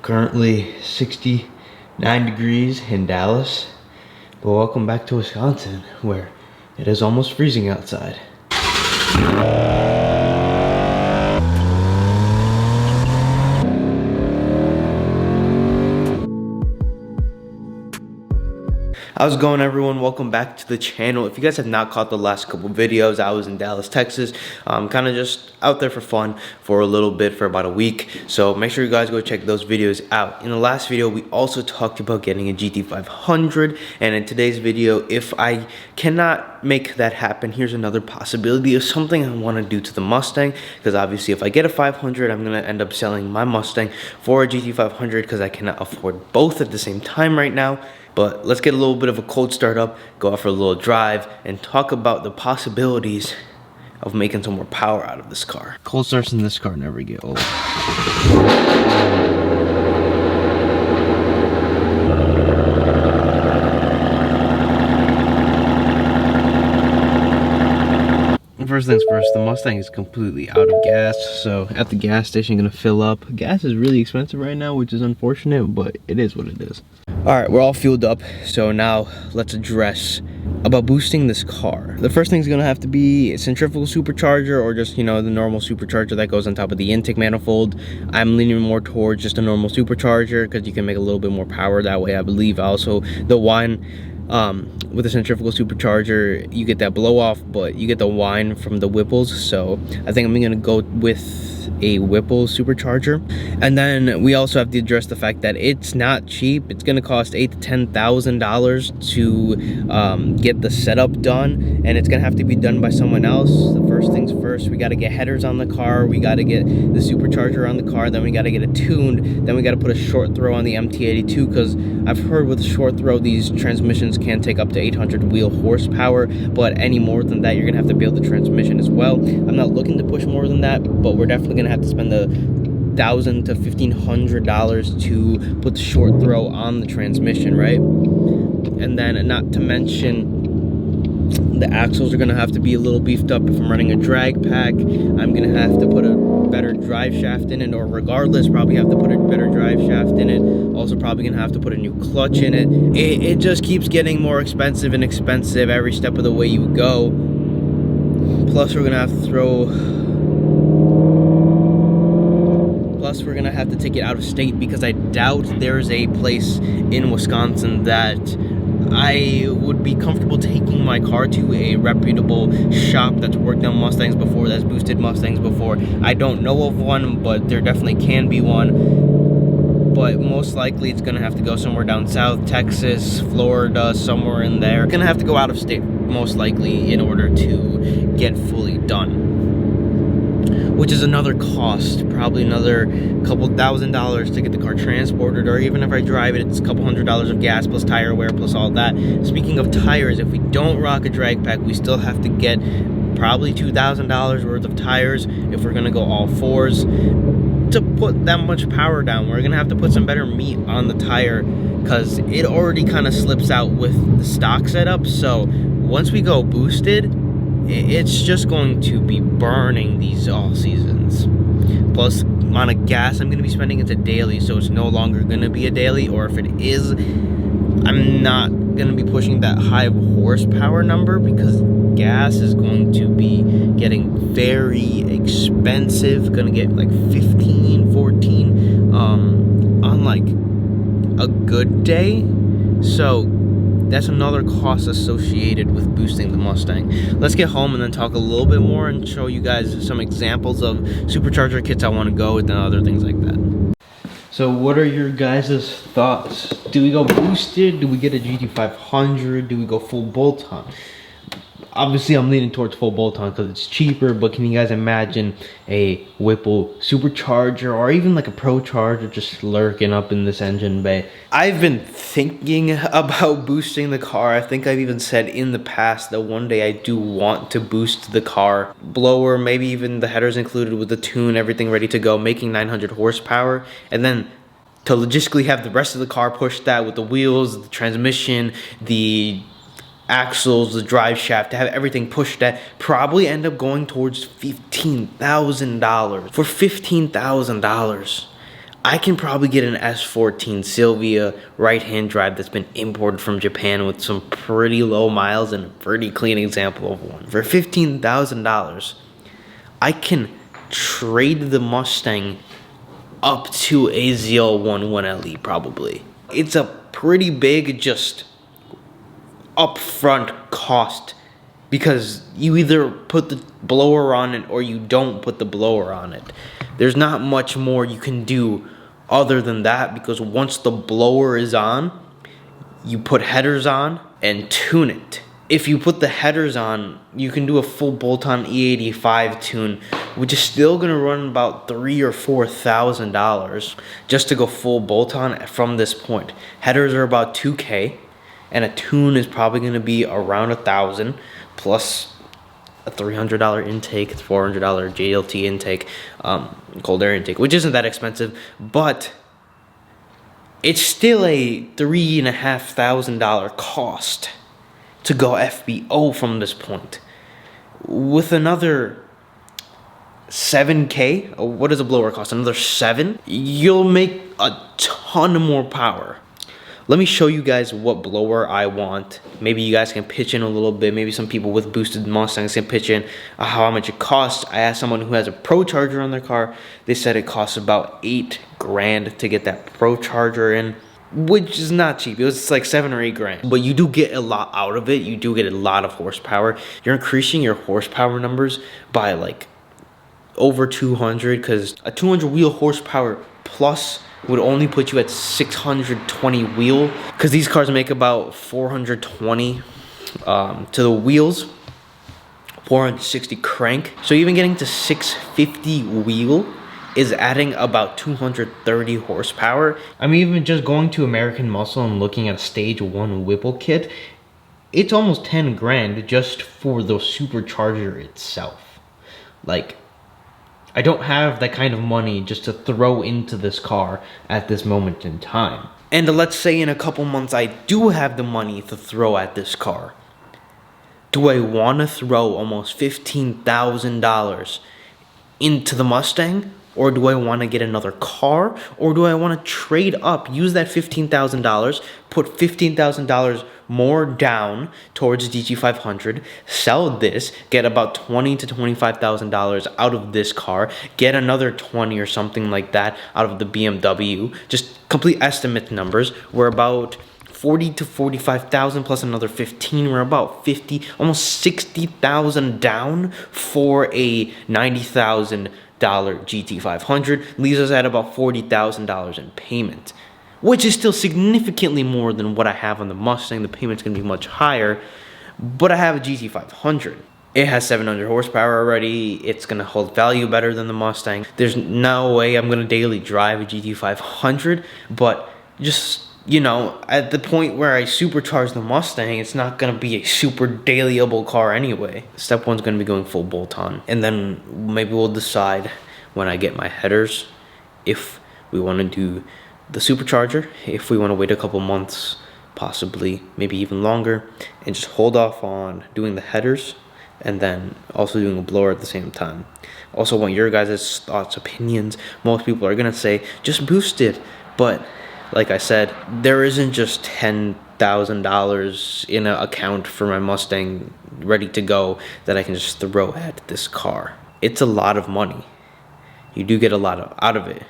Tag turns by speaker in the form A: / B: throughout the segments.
A: Currently 69 degrees in Dallas, but welcome back to Wisconsin, where it is almost freezing outside. How's it going, everyone? Welcome back to the channel. If you guys have not caught the last couple videos, I was in Dallas, Texas, kind of just out there for fun for a little bit, for about a week. So make sure you guys go check those videos out. In the last video, we also talked about getting a GT500, and in today's video, if I cannot make that happen, here's another possibility of something I want to do to the Mustang, because obviously if I get a 500, I'm going to end up selling my Mustang for a GT500 because I cannot afford both at the same time right now. But let's get a little bit of a cold start up, go out for a little drive, and talk about the possibilities of making some more power out of this car. Cold starts in this car never get old. First things first, the Mustang is completely out of gas, so at the gas station, gonna fill up. Gas is really expensive right now, which is unfortunate, but it is what it is. All right, we're all fueled up, so now let's address about boosting this car. The first thing's gonna have to be a centrifugal supercharger, or just, you know, the normal supercharger that goes on top of the intake manifold. I'm leaning more towards just a normal supercharger because you can make a little bit more power that way, I believe. Also, the whine with the centrifugal supercharger, you get that blow off, but you get the whine from the Whipples. So I think I'm gonna go with a Whipple supercharger. And then we also have to address the fact that it's not cheap. It's gonna cost $8,000 to $10,000 to get the setup done, and it's gonna have to be done by someone else. The first things first, we gotta get headers on the car, we gotta get the supercharger on the car, then we gotta get it tuned, then we gotta put a short throw on the MT82, because I've heard with short throw these transmissions can take up to 800 wheel horsepower, but any more than that, you're gonna have to build the transmission as well. I'm not looking to push more than that, but we're definitely gonna have to spend the $1,000 to $1,500 to put the short throw on the transmission, right? And then, not to mention, the axles are gonna have to be a little beefed up. If I'm running a drag pack, I'm gonna have to put a better drive shaft in it, or regardless, probably have to put a better drive shaft in it. Also probably gonna have to put a new clutch in it. It just keeps getting more expensive and expensive every step of the way you go. Plus we're gonna have to take it out of state, because I doubt there's a place in Wisconsin that I would be comfortable taking my car to, a reputable shop that's worked on Mustangs before, that's boosted Mustangs before. I don't know of one, but there definitely can be one. But most likely it's gonna have to go somewhere down south, Texas, Florida, somewhere in there. Gonna have to go out of state, most likely, in order to get fully done. Which is another cost, probably another couple $1,000 to get the car transported, or even if I drive it, it's a couple $100 of gas plus tire wear plus all that. Speaking of tires, if we don't rock a drag pack, we still have to get probably $2,000 worth of tires if we're gonna go all fours. To put that much power down, we're gonna have to put some better meat on the tire, because it already kind of slips out with the stock setup. So once we go boosted, it's just going to be burning these all seasons. Plus, amount of gas I'm going to be spending, it's a daily, so it's no longer going to be a daily, or if it is, I'm not going to be pushing that high horsepower number, because gas is going to be getting very expensive. Going to get like 15, 14 on like a good day. So that's another cost associated with boosting the Mustang. Let's get home and then talk a little bit more and show you guys some examples of supercharger kits I want to go with and other things like that. So what are your guys' thoughts? Do we go boosted? Do we get a GT500? Do we go full bolt-on? Obviously, I'm leaning towards full bolt-on because it's cheaper, but can you guys imagine a Whipple supercharger, or even like a Pro Charger just lurking up in this engine bay? I've been thinking about boosting the car. I think I've even said in the past that one day I do want to boost the car. Blower, maybe even the headers included with the tune, everything ready to go, making 900 horsepower, and then to logistically have the rest of the car push that with the wheels, the transmission, the axles, the drive shaft, to have everything pushed at, probably end up going towards $15,000. For $15,000, I can probably get an S14 Sylvia right-hand drive that's been imported from Japan with some pretty low miles and a pretty clean example of one. For $15,000, I can trade the Mustang up to a ZL1 1LE probably. It's a pretty big just upfront cost because you either put the blower on it or you don't put the blower on it. There's not much more you can do other than that, because once the blower is on, you put headers on and tune it. If you put the headers on, you can do a full bolt-on E85 tune, which is still gonna run about $3,000 or $4,000 just to go full bolt-on from this point. Headers are about $2K, and a tune is probably gonna be around $1,000 plus a $300 intake, $400 JLT intake, cold air intake, which isn't that expensive, but it's still a $3,500 cost to go FBO from this point. With another 7K, what does a blower cost? Another 7? You'll make a ton more power. Let me show you guys what blower I want. Maybe you guys can pitch in a little bit. Maybe some people with boosted Mustangs can pitch in how much it costs. I asked someone who has a Pro Charger on their car. They said it costs about $8 grand to get that Pro Charger in, which is not cheap. It was like $7 or $8 grand. But you do get a lot out of it. You do get a lot of horsepower. You're increasing your horsepower numbers by like over 200, because a 200 wheel horsepower plus would only put you at 620 wheel, because these cars make about 420 to the wheels, 460 crank. So even getting to 650 wheel is adding about 230 horsepower. I'm even just going to American Muscle and looking at a stage 1 Whipple kit. It's almost 10 grand just for the supercharger itself. Like, I don't have that kind of money just to throw into this car at this moment in time. And let's say in a couple months I do have the money to throw at this car. Do I want to throw almost $15,000 into the Mustang? Or do I want to get another car? Or do I want to trade up, use that $15,000, put $15,000 more down towards the GT500, sell this, get about $20,000 to $25,000 out of this car, get another 20 or something like that out of the BMW, just complete estimate numbers. We're about 40 to 45,000 plus another 15. We're about 50, almost 60,000 down for a $90,000 GT500, leaves us at about $40,000 in payment, which is still significantly more than what I have on the Mustang. The payment's gonna be much higher, but I have a GT500. It has 700 horsepower already. It's gonna hold value better than the Mustang. There's no way I'm gonna daily drive a GT500, but just, you know, at the point where I supercharge the Mustang, it's not gonna be a super dailyable car anyway. Step 1's gonna be going full bolt-on, and then maybe we'll decide when I get my headers if we want to do the supercharger, if we want to wait a couple months, possibly maybe even longer, and just hold off on doing the headers and then also doing a blower at the same time. Also want your guys' thoughts, opinions. Most people are gonna say just boost it, but like I said, there isn't just $10,000 in an account for my Mustang ready to go that I can just throw at this car. It's a lot of money. You do get a lot out of it,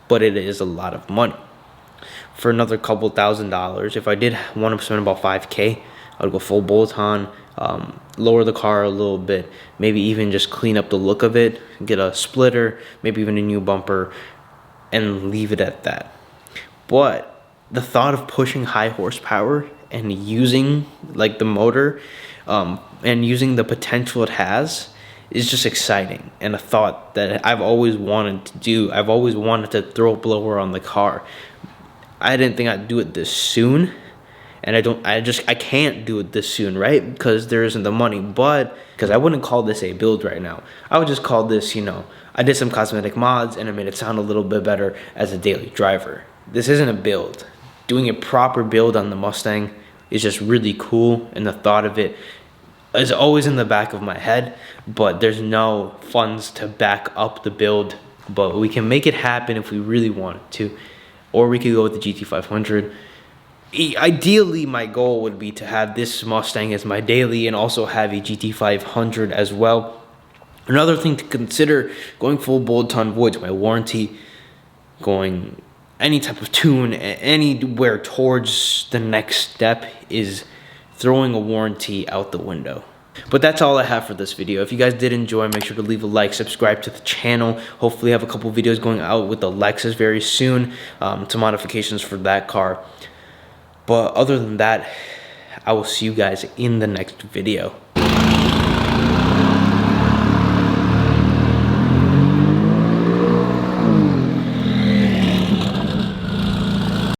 A: but it is a lot of money. For another couple $1,000s, if I did want to spend about 5K, I would go full bolt-on, lower the car a little bit, maybe even just clean up the look of it, get a splitter, maybe even a new bumper, and leave it at that. But the thought of pushing high horsepower and using like the motor and using the potential it has is just exciting, and a thought that I've always wanted to do. I've always wanted to throw a blower on the car. I didn't think I'd do it this soon, and I can't do it this soon, right? Because there isn't the money. But because I wouldn't call this a build right now. I would just call this, you know, I did some cosmetic mods and I made it sound a little bit better as a daily driver. This isn't a build. Doing a proper build on the Mustang is just really cool, and the thought of it is always in the back of my head, but there's no funds to back up the build but we can make it happen if we really wanted to. Or we could go with the GT500. Ideally, my goal would be to have this Mustang as my daily and also have a GT500 as well. Another thing to consider, going full bolt-on voids, my warranty, going any type of tune, anywhere towards the next step is throwing a warranty out the window. But that's all I have for this video. If you guys did enjoy, make sure to leave a like, subscribe to the channel. Hopefully I have a couple videos going out with the Lexus very soon, to modifications for that car. But other than that, I will see you guys in the next video.